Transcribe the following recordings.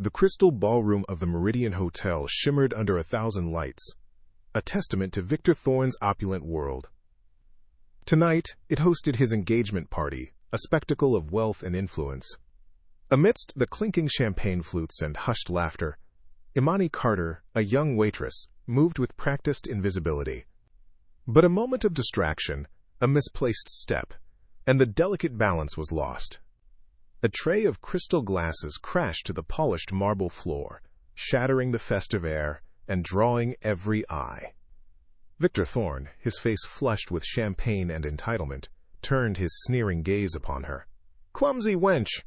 The crystal ballroom of the Meridian Hotel shimmered under 1,000 lights, a testament to Victor Thorne's opulent world. Tonight, it hosted his engagement party, a spectacle of wealth and influence. Amidst the clinking champagne flutes and hushed laughter, Imani Carter, a young waitress, moved with practiced invisibility. But a moment of distraction, a misplaced step, and the delicate balance was lost. A tray of crystal glasses crashed to the polished marble floor, shattering the festive air and drawing every eye. Victor Thorne, his face flushed with champagne and entitlement, turned his sneering gaze upon her. "Clumsy wench!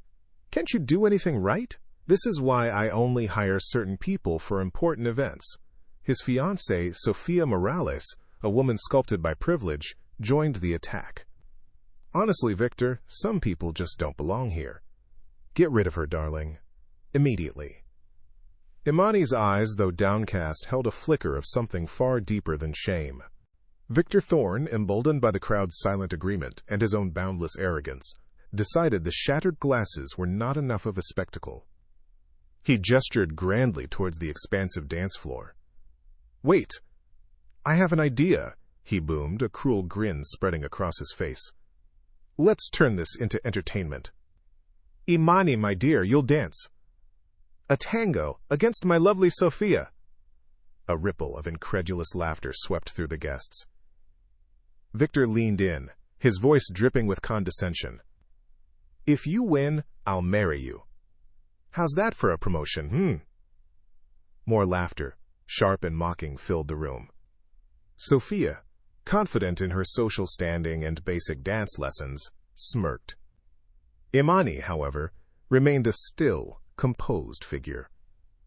Can't you do anything right? This is why I only hire certain people for important events." His fiancée, Sophia Morales, a woman sculpted by privilege, joined the attack. "Honestly, Victor, some people just don't belong here. Get rid of her, darling. Immediately." Imani's eyes, though downcast, held a flicker of something far deeper than shame. Victor Thorne, emboldened by the crowd's silent agreement and his own boundless arrogance, decided the shattered glasses were not enough of a spectacle. He gestured grandly towards the expansive dance floor. "Wait! I have an idea," he boomed, a cruel grin spreading across his face. "Let's turn this into entertainment. Imani, my dear, you'll dance. A tango against my lovely Sophia." A ripple of incredulous laughter swept through the guests. Victor leaned in, his voice dripping with condescension. "If you win, I'll marry you. How's that for a promotion, More laughter, sharp and mocking, filled the room. Sophia, confident in her social standing and basic dance lessons, smirked. Imani, however, remained a still, composed figure.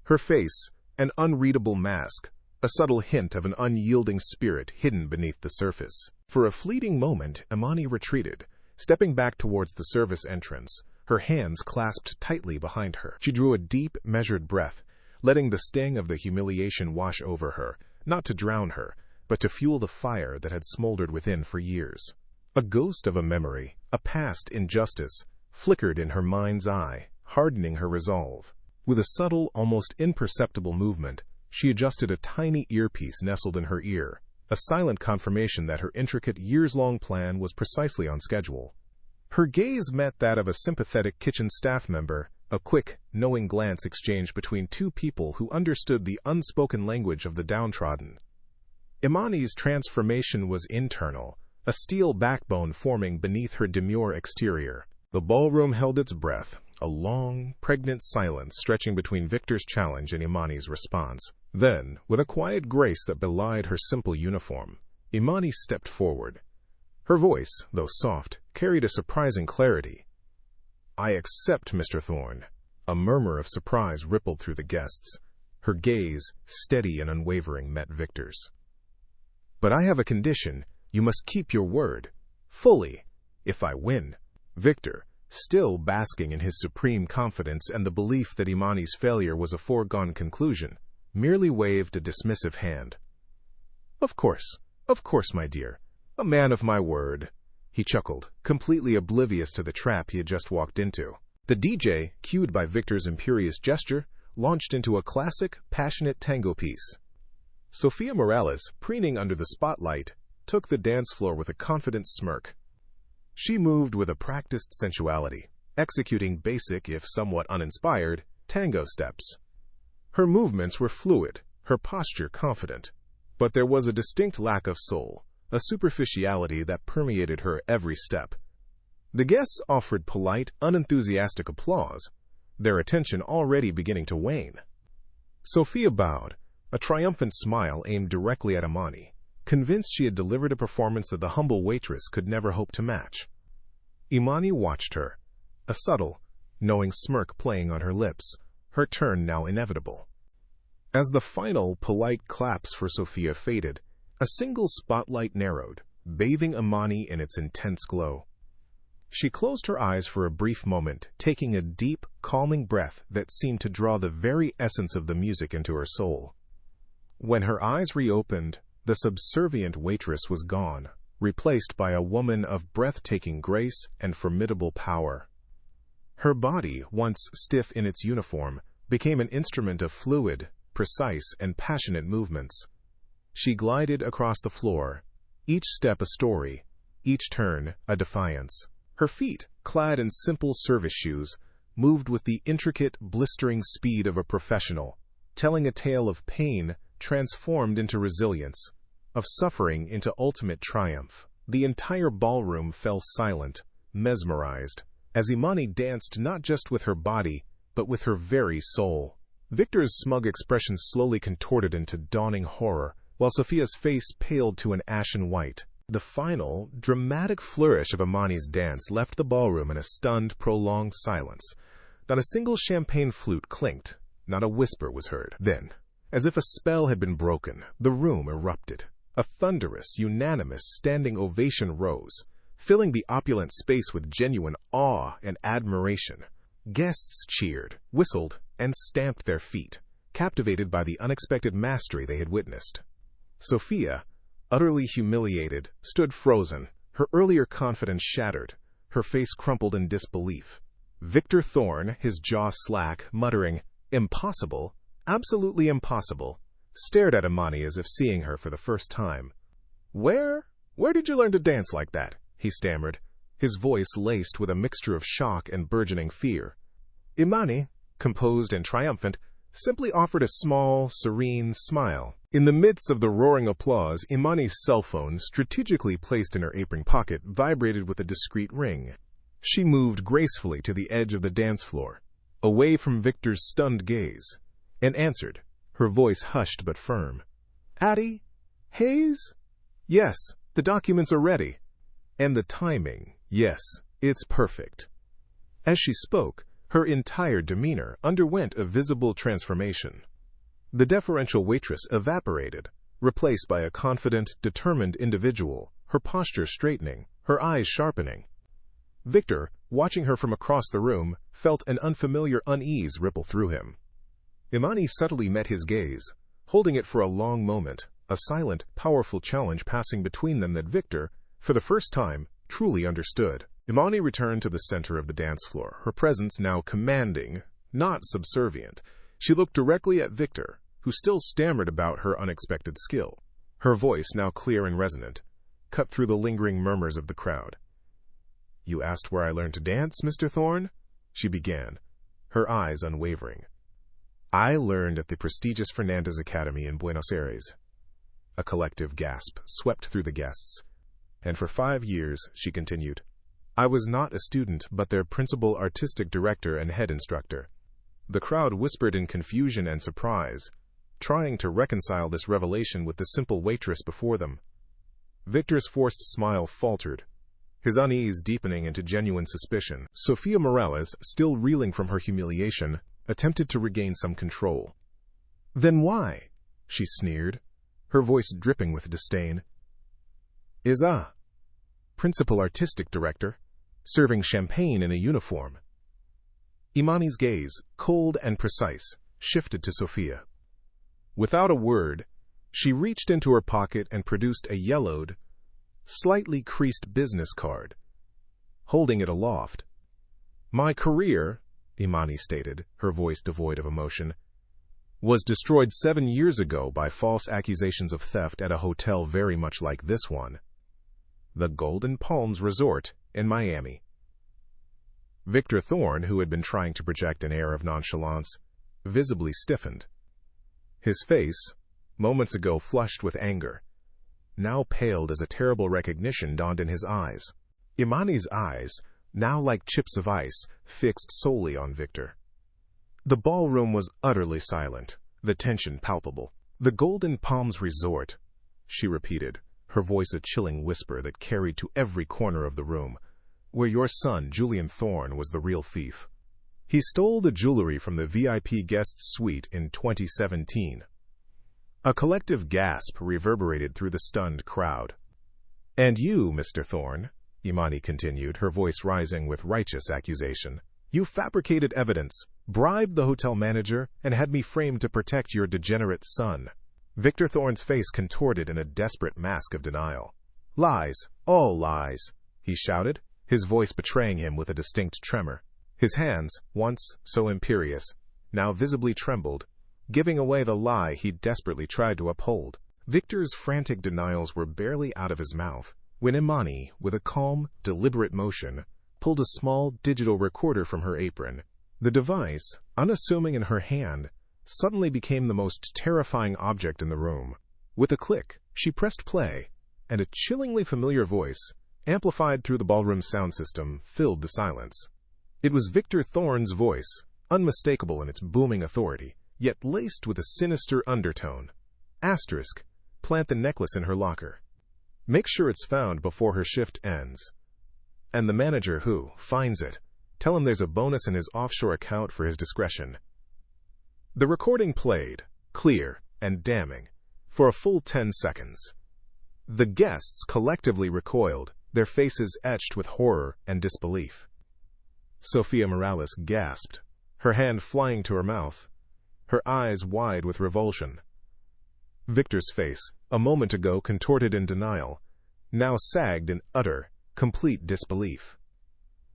Her face, an unreadable mask, a subtle hint of an unyielding spirit hidden beneath the surface. For a fleeting moment, Imani retreated, stepping back towards the service entrance, her hands clasped tightly behind her. She drew a deep, measured breath, letting the sting of the humiliation wash over her, not to drown her, but to fuel the fire that had smoldered within for years. A ghost of a memory, a past injustice, flickered in her mind's eye, hardening her resolve. With a subtle, almost imperceptible movement, she adjusted a tiny earpiece nestled in her ear, a silent confirmation that her intricate years-long plan was precisely on schedule. Her gaze met that of a sympathetic kitchen staff member, a quick, knowing glance exchanged between two people who understood the unspoken language of the downtrodden. Imani's transformation was internal, a steel backbone forming beneath her demure exterior. The ballroom held its breath, a long, pregnant silence stretching between Victor's challenge and Imani's response. Then, with a quiet grace that belied her simple uniform, Imani stepped forward. Her voice, though soft, carried a surprising clarity. "I accept, Mr. Thorne." A murmur of surprise rippled through the guests. Her gaze, steady and unwavering, met Victor's. "But I have a condition. You must keep your word. Fully. If I win." Victor, still basking in his supreme confidence and the belief that Imani's failure was a foregone conclusion, merely waved a dismissive hand. Of course, my dear. A man of my word." He chuckled, completely oblivious to the trap he had just walked into. The DJ, cued by Victor's imperious gesture, launched into a classic, passionate tango piece. Sophia Morales, preening under the spotlight, took the dance floor with a confident smirk. She moved with a practiced sensuality, executing basic, if somewhat uninspired, tango steps. Her movements were fluid, her posture confident, but there was a distinct lack of soul, a superficiality that permeated her every step. The guests offered polite, unenthusiastic applause, their attention already beginning to wane. Sophia bowed, a triumphant smile aimed directly at Imani, convinced she had delivered a performance that the humble waitress could never hope to match. Imani watched her, a subtle, knowing smirk playing on her lips, her turn now inevitable. As the final, polite claps for Sophia faded, a single spotlight narrowed, bathing Imani in its intense glow. She closed her eyes for a brief moment, taking a deep, calming breath that seemed to draw the very essence of the music into her soul. When her eyes reopened, the subservient waitress was gone, replaced by a woman of breathtaking grace and formidable power. Her body, once stiff in its uniform, became an instrument of fluid, precise, and passionate movements. She glided across the floor, each step a story, each turn a defiance. Her feet, clad in simple service shoes, moved with the intricate, blistering speed of a professional, telling a tale of pain transformed into resilience, of suffering into ultimate triumph. The entire ballroom fell silent, mesmerized, as Imani danced not just with her body, but with her very soul. Victor's smug expression slowly contorted into dawning horror, while Sophia's face paled to an ashen white. The final, dramatic flourish of Imani's dance left the ballroom in a stunned, prolonged silence. Not a single champagne flute clinked, not a whisper was heard. Then, as if a spell had been broken, the room erupted. A thunderous, unanimous standing ovation rose, filling the opulent space with genuine awe and admiration. Guests cheered, whistled, and stamped their feet, captivated by the unexpected mastery they had witnessed. Sophia, utterly humiliated, stood frozen, her earlier confidence shattered, her face crumpled in disbelief. Victor Thorne, his jaw slack, muttering, "Impossible, absolutely impossible," stared at Imani as if seeing her for the first time. Where did you learn to dance like that?" he stammered, his voice laced with a mixture of shock and burgeoning fear. Imani, composed and triumphant, simply offered a small, serene smile. In the midst of the roaring applause, Imani's cell phone, strategically placed in her apron pocket, vibrated with a discreet ring. She moved gracefully to the edge of the dance floor, away from Victor's stunned gaze, and answered, her voice hushed but firm. "Addie? Hayes? Yes, the documents are ready. And the timing, yes, it's perfect." As she spoke, her entire demeanor underwent a visible transformation. The deferential waitress evaporated, replaced by a confident, determined individual, her posture straightening, her eyes sharpening. Victor, watching her from across the room, felt an unfamiliar unease ripple through him. Imani subtly met his gaze, holding it for a long moment, a silent, powerful challenge passing between them that Victor, for the first time, truly understood. Imani returned to the center of the dance floor, her presence now commanding, not subservient. She looked directly at Victor, who still stammered about her unexpected skill. Her voice, now clear and resonant, cut through the lingering murmurs of the crowd. "You asked where I learned to dance, Mr. Thorne?" she began, her eyes unwavering. "I learned at the prestigious Fernandez Academy in Buenos Aires." A collective gasp swept through the guests. "And for 5 years," she continued, "I was not a student, but their principal artistic director and head instructor." The crowd whispered in confusion and surprise, trying to reconcile this revelation with the simple waitress before them. Victor's forced smile faltered, his unease deepening into genuine suspicion. Sophia Morales, still reeling from her humiliation, attempted to regain some control. "Then why?" she sneered, her voice dripping with disdain. "Is a principal artistic director, serving champagne in a uniform." Imani's gaze, cold and precise, shifted to Sophia. Without a word, she reached into her pocket and produced a yellowed, slightly creased business card. Holding it aloft, "My career," Imani stated, her voice devoid of emotion, "was destroyed 7 years ago by false accusations of theft at a hotel very much like this one, the Golden Palms Resort in Miami." Victor Thorne, who had been trying to project an air of nonchalance, visibly stiffened. His face, moments ago flushed with anger, now paled as a terrible recognition dawned in his eyes. Imani's eyes, now like chips of ice, fixed solely on Victor. The ballroom was utterly silent, the tension palpable. "The Golden Palms Resort," she repeated, her voice a chilling whisper that carried to every corner of the room, "where your son, Julian Thorne, was the real thief. He stole the jewelry from the VIP guest suite in 2017. A collective gasp reverberated through the stunned crowd. "And you, Mr. Thorne," Imani continued, her voice rising with righteous accusation, "you fabricated evidence, bribed the hotel manager, and had me framed to protect your degenerate son." Victor Thorne's face contorted in a desperate mask of denial. "Lies, all lies," he shouted, his voice betraying him with a distinct tremor. His hands, once so imperious, now visibly trembled, giving away the lie he desperately tried to uphold. Victor's frantic denials were barely out of his mouth when Imani, with a calm, deliberate motion, pulled a small digital recorder from her apron. The device, unassuming in her hand, suddenly became the most terrifying object in the room. With a click, she pressed play, and a chillingly familiar voice, amplified through the ballroom sound system, filled the silence. It was Victor Thorne's voice, unmistakable in its booming authority, yet laced with a sinister undertone. Asterisk, plant the necklace in her locker. Make sure it's found before her shift ends. And the manager who finds it, tell him there's a bonus in his offshore account for his discretion. The recording played, clear and damning, for a full 10 seconds. The guests collectively recoiled, their faces etched with horror and disbelief. Sophia Morales gasped, her hand flying to her mouth, her eyes wide with revulsion. Victor's face, a moment ago contorted in denial, now sagged in utter, complete disbelief.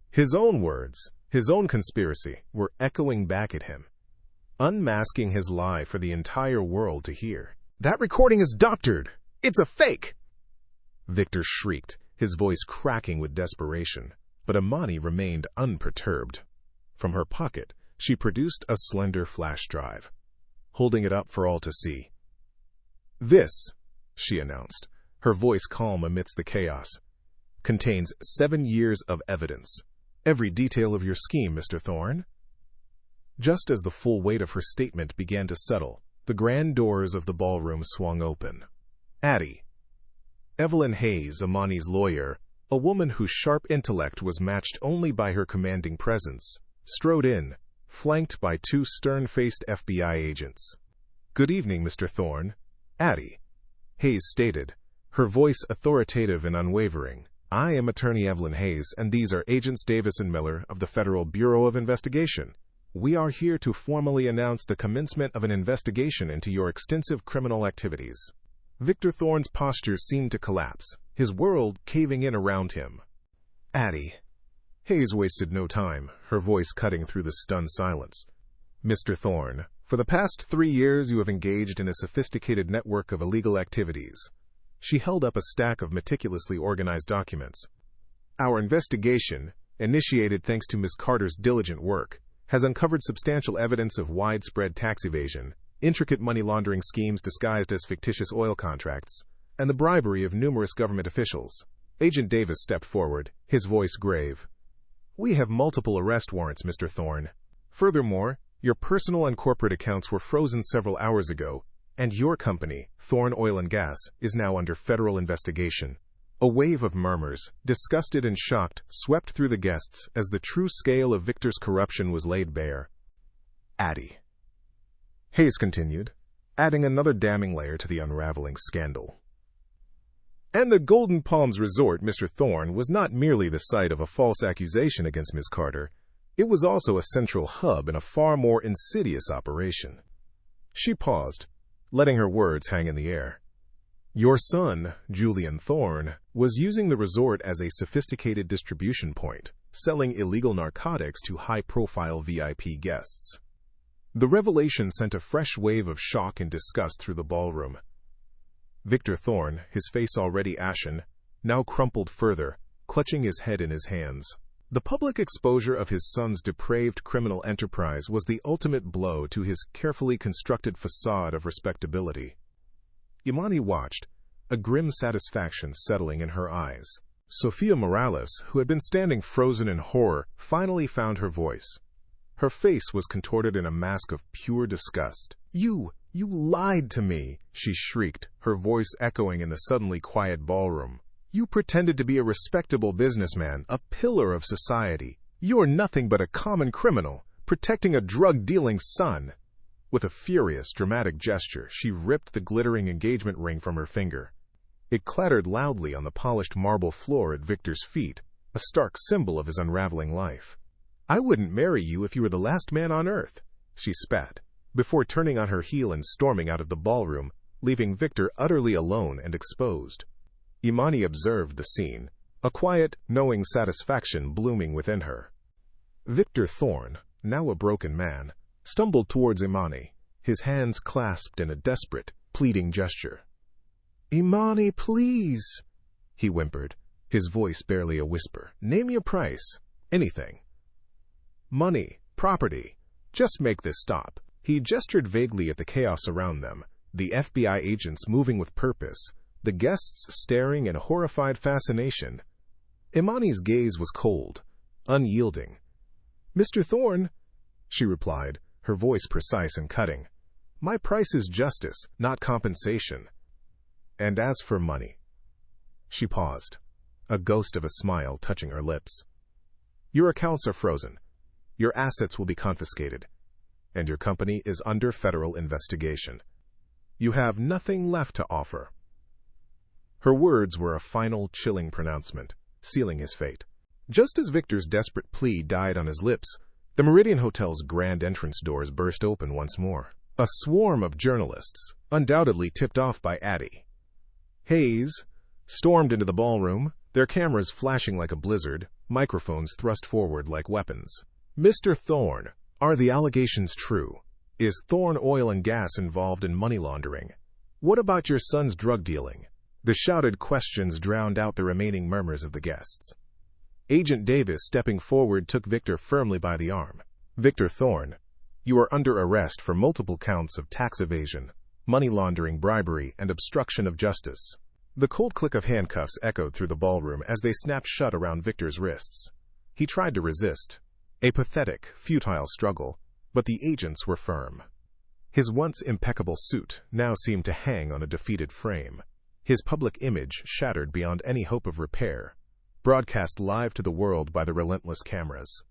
His own words, his own conspiracy, were echoing back at him, unmasking his lie for the entire world to hear. "That recording is doctored! It's a fake!" Victor shrieked, his voice cracking with desperation, but Imani remained unperturbed. From her pocket, she produced a slender flash drive, holding it up for all to see. "This," she announced, her voice calm amidst the chaos, "contains 7 years of evidence. Every detail of your scheme, Mr. Thorne." Just as the full weight of her statement began to settle, the grand doors of the ballroom swung open. Addie, Evelyn Hayes, Imani's lawyer, a woman whose sharp intellect was matched only by her commanding presence, strode in, flanked by 2 stern-faced FBI agents. "Good evening, Mr. Thorne." "Addie," Hayes stated, her voice authoritative and unwavering. "I am Attorney Evelyn Hayes, and these are Agents Davis and Miller of the Federal Bureau of Investigation. We are here to formally announce the commencement of an investigation into your extensive criminal activities." Victor Thorne's posture seemed to collapse, his world caving in around him. "Addie." Hayes wasted no time, her voice cutting through the stunned silence. "Mr. Thorne, for the past 3 years you have engaged in a sophisticated network of illegal activities." She held up a stack of meticulously organized documents. "Our investigation, initiated thanks to Ms. Carter's diligent work, has uncovered substantial evidence of widespread tax evasion, intricate money laundering schemes disguised as fictitious oil contracts, and the bribery of numerous government officials." Agent Davis stepped forward, his voice grave. "We have multiple arrest warrants, Mr. Thorne. Furthermore, your personal and corporate accounts were frozen several hours ago, and your company, Thorne Oil and Gas, is now under federal investigation." A wave of murmurs, disgusted and shocked, swept through the guests as the true scale of Victor's corruption was laid bare. "Addie," Hayes continued, adding another damning layer to the unraveling scandal. "And the Golden Palms Resort, Mr. Thorne, was not merely the site of a false accusation against Ms. Carter. It was also a central hub in a far more insidious operation." She paused, letting her words hang in the air. "Your son, Julian Thorne, was using the resort as a sophisticated distribution point, selling illegal narcotics to high-profile VIP guests." The revelation sent a fresh wave of shock and disgust through the ballroom. Victor Thorne, his face already ashen, now crumpled further, clutching his head in his hands. The public exposure of his son's depraved criminal enterprise was the ultimate blow to his carefully constructed facade of respectability. Imani watched, a grim satisfaction settling in her eyes. Sophia Morales, who had been standing frozen in horror, finally found her voice. Her face was contorted in a mask of pure disgust. You lied to me," she shrieked, her voice echoing in the suddenly quiet ballroom. "You pretended to be a respectable businessman, a pillar of society. You're nothing but a common criminal, protecting a drug-dealing son." With a furious, dramatic gesture, she ripped the glittering engagement ring from her finger. It clattered loudly on the polished marble floor at Victor's feet, a stark symbol of his unraveling life. "I wouldn't marry you if you were the last man on earth," she spat, before turning on her heel and storming out of the ballroom, leaving Victor utterly alone and exposed. Imani observed the scene, a quiet, knowing satisfaction blooming within her. Victor Thorne, now a broken man, stumbled towards Imani, his hands clasped in a desperate, pleading gesture. "Imani, please," he whimpered, his voice barely a whisper. "Name your price. Anything. Money, property. Just make this stop." He gestured vaguely at the chaos around them, the FBI agents moving with purpose, the guests staring in horrified fascination. Imani's gaze was cold, unyielding. "Mr. Thorne," she replied, her voice precise and cutting, "my price is justice, not compensation. And as for money—" She paused, a ghost of a smile touching her lips. "Your accounts are frozen. Your assets will be confiscated, and your company is under federal investigation. You have nothing left to offer." Her words were a final, chilling pronouncement, sealing his fate. Just as Victor's desperate plea died on his lips, the Meridian Hotel's grand entrance doors burst open once more. A swarm of journalists, undoubtedly tipped off by Addie Hayes, stormed into the ballroom, their cameras flashing like a blizzard, microphones thrust forward like weapons. "Mr. Thorne, are the allegations true? Is Thorne Oil and Gas involved in money laundering? What about your son's drug dealing?" The shouted questions drowned out the remaining murmurs of the guests. Agent Davis, stepping forward, took Victor firmly by the arm. "Victor Thorne, you are under arrest for multiple counts of tax evasion, money laundering, bribery, and obstruction of justice." The cold click of handcuffs echoed through the ballroom as they snapped shut around Victor's wrists. He tried to resist, a pathetic, futile struggle, but the agents were firm. His once impeccable suit now seemed to hang on a defeated frame, his public image shattered beyond any hope of repair, broadcast live to the world by the relentless cameras.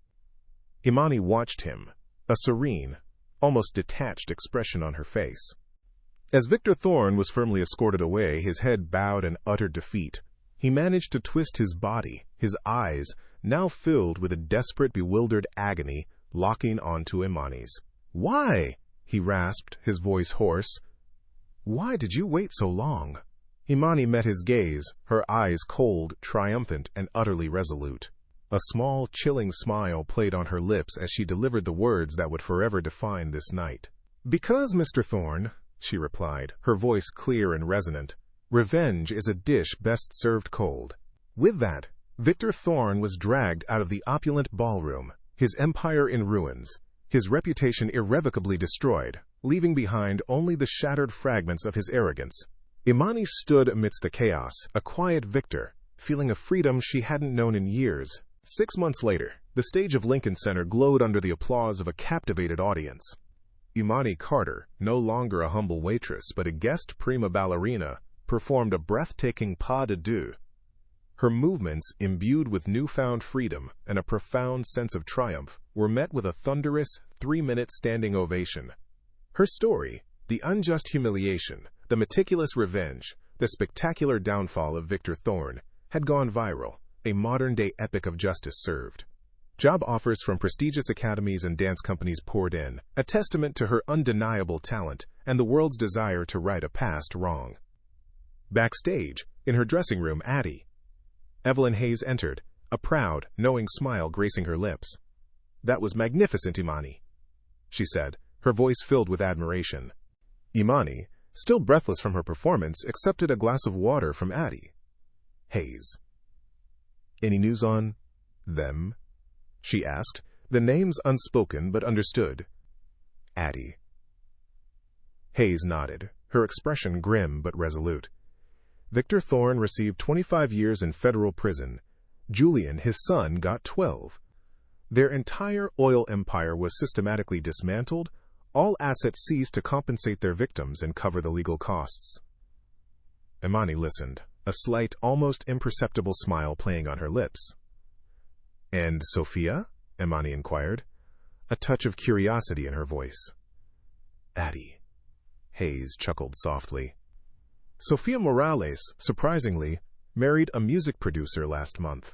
Imani watched him, a serene, almost detached expression on her face. As Victor Thorne was firmly escorted away, his head bowed in utter defeat, he managed to twist his body, his eyes, now filled with a desperate, bewildered agony, locking onto Imani's. "Why?" he rasped, his voice hoarse. "Why did you wait so long?" Imani met his gaze, her eyes cold, triumphant, and utterly resolute. A small, chilling smile played on her lips as she delivered the words that would forever define this night. "Because, Mr. Thorne," she replied, her voice clear and resonant, "revenge is a dish best served cold." With that, Victor Thorne was dragged out of the opulent ballroom, his empire in ruins, his reputation irrevocably destroyed, leaving behind only the shattered fragments of his arrogance. Imani stood amidst the chaos, a quiet victor, feeling a freedom she hadn't known in years. 6 months later, the stage of Lincoln Center glowed under the applause of a captivated audience. Imani Carter, no longer a humble waitress but a guest prima ballerina, performed a breathtaking pas de deux. Her movements, imbued with newfound freedom and a profound sense of triumph, were met with a thunderous, 3-minute standing ovation. Her story, the unjust humiliation, the meticulous revenge, the spectacular downfall of Victor Thorne, had gone viral, a modern-day epic of justice served. Job offers from prestigious academies and dance companies poured in, a testament to her undeniable talent and the world's desire to right a past wrong. Backstage, in her dressing room, Evelyn Hayes entered, a proud, knowing smile gracing her lips. "That was magnificent, Imani," she said, her voice filled with admiration. Imani, still breathless from her performance, accepted a glass of water from Hayes. "Any news on them?" she asked, the names unspoken but understood. Hayes nodded, her expression grim but resolute. "Victor Thorne received 25 years in federal prison. Julian, his son, got 12. Their entire oil empire was systematically dismantled, all assets seized to compensate their victims and cover the legal costs." Imani listened, a slight, almost imperceptible smile playing on her lips. "And Sophia?" Imani inquired, a touch of curiosity in her voice. Hayes chuckled softly. "Sophia Morales, surprisingly, married a music producer last month.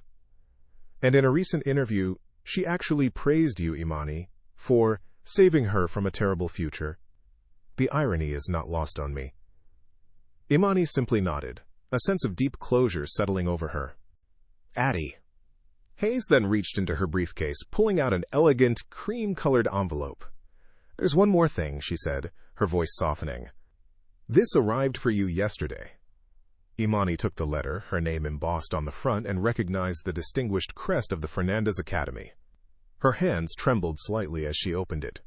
And in a recent interview, she actually praised you, Imani, for saving her from a terrible future. The irony is not lost on me." Imani simply nodded, a sense of deep closure settling over her. Hayes then reached into her briefcase, pulling out an elegant, cream-colored envelope. "There's one more thing," she said, her voice softening. "This arrived for you yesterday." Imani took the letter, her name embossed on the front, and recognized the distinguished crest of the Fernandez Academy. Her hands trembled slightly as she opened it.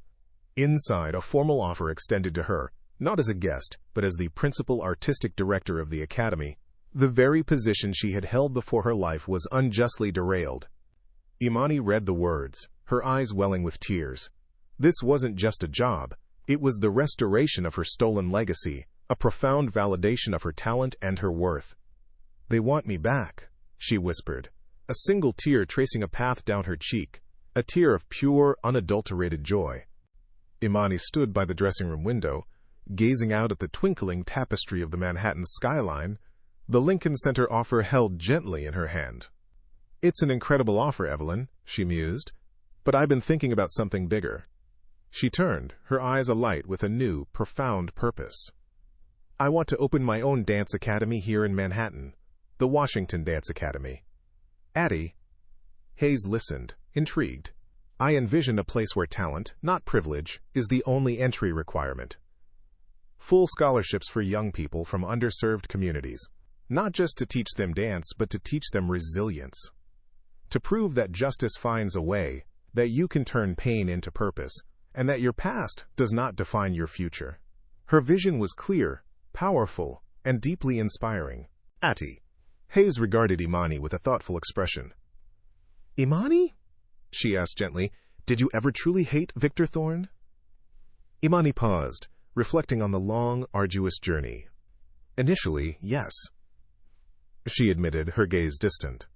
Inside, a formal offer extended to her, not as a guest, but as the principal artistic director of the academy. The very position she had held before her life was unjustly derailed. Imani read the words, her eyes welling with tears. This wasn't just a job. It was the restoration of her stolen legacy, a profound validation of her talent and her worth. "They want me back," she whispered, a single tear tracing a path down her cheek, a tear of pure, unadulterated joy. Imani stood by the dressing-room window, gazing out at the twinkling tapestry of the Manhattan skyline, the Lincoln Center offer held gently in her hand. "It's an incredible offer, Evelyn," she mused, "but I've been thinking about something bigger." She turned, her eyes alight with a new, profound purpose. "I want to open my own dance academy here in Manhattan, the Washington Dance Academy." "Addie." Hayes listened, intrigued. "I envision a place where talent, not privilege, is the only entry requirement. Full scholarships for young people from underserved communities, not just to teach them dance, but to teach them resilience. To prove that justice finds a way, that you can turn pain into purpose, and that your past does not define your future." Her vision was clear, powerful, and deeply inspiring. "Addie." Hayes regarded Imani with a thoughtful expression. "Imani?" she asked gently. "Did you ever truly hate Victor Thorne?" Imani paused, reflecting on the long, arduous journey. "Initially, yes," she admitted, her gaze distant.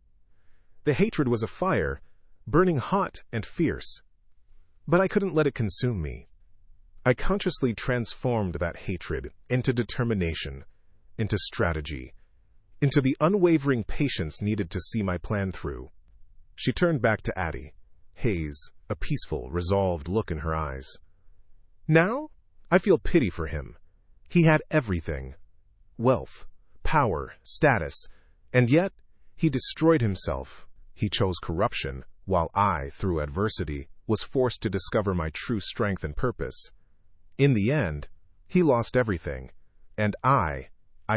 "The hatred was a fire, burning hot and fierce. But I couldn't let it consume me. I consciously transformed that hatred into determination, into strategy, into the unwavering patience needed to see my plan through." She turned back to Addie, Hayes, a peaceful, resolved look in her eyes. "Now, I feel pity for him. He had everything. Wealth, power, status, and yet he destroyed himself. He chose corruption, while I, through adversity, was forced to discover my true strength and purpose. In the end, he lost everything, and I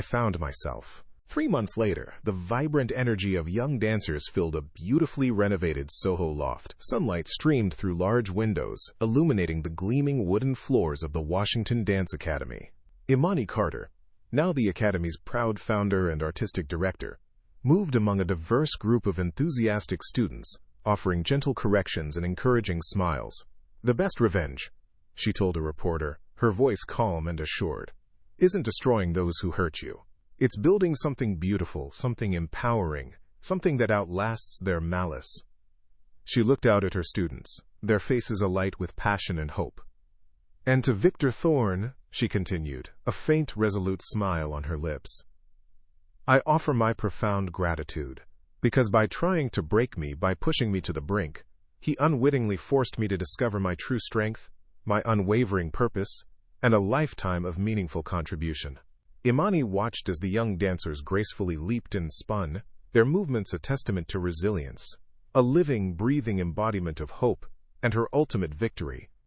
found myself." 3 months later, the vibrant energy of young dancers filled a beautifully renovated Soho loft. Sunlight streamed through large windows, illuminating the gleaming wooden floors of the Washington Dance Academy. Imani Carter, now the Academy's proud founder and artistic director, moved among a diverse group of enthusiastic students, offering gentle corrections and encouraging smiles. "The best revenge," she told a reporter, her voice calm and assured, "isn't destroying those who hurt you. It's building something beautiful, something empowering, something that outlasts their malice." She looked out at her students, their faces alight with passion and hope. "And to Victor Thorne," she continued, a faint, resolute smile on her lips, "I offer my profound gratitude, because by trying to break me, by pushing me to the brink, he unwittingly forced me to discover my true strength, my unwavering purpose, and a lifetime of meaningful contribution." Imani watched as the young dancers gracefully leaped and spun, their movements a testament to resilience, a living, breathing embodiment of hope, and her ultimate victory.